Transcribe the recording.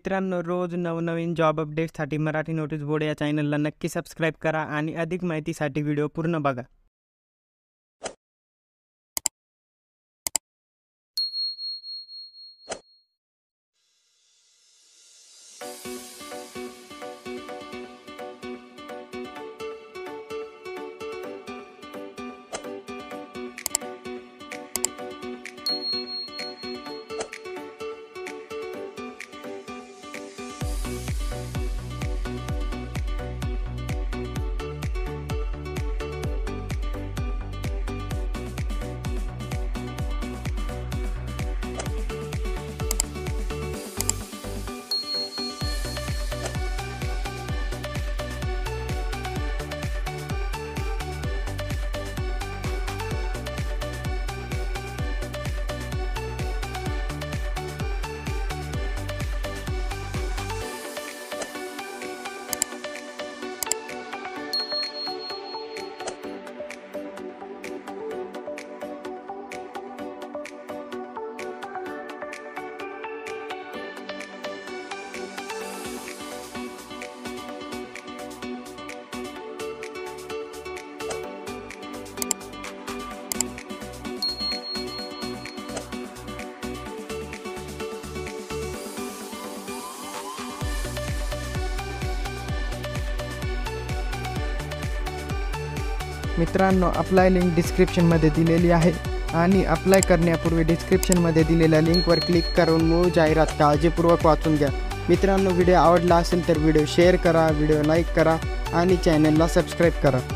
मित्रांनो, रोज नवनवीन जॉब अपडेट्ससाठी मराठी नोटीस बोर्ड या चॅनलला नक्की सबस्क्राईब करा आणि अधिक माहितीसाठी व्हिडिओ पूर्ण बघा. मित्रांनो, अप्लाय लिंक डिस्क्रिप्शनमध्ये दिलेली आहे आणि अप्लाय करण्यापूर्वी डिस्क्रिप्शनमध्ये दिलेल्या लिंकवर क्लिक करून मूळ जाहिरात काळजीपूर्वक वाचून घ्या. मित्रांनो, व्हिडिओ आवडला असेल तर व्हिडिओ शेअर करा, व्हिडिओ लाईक करा आणि चॅनलला सबस्क्राईब करा.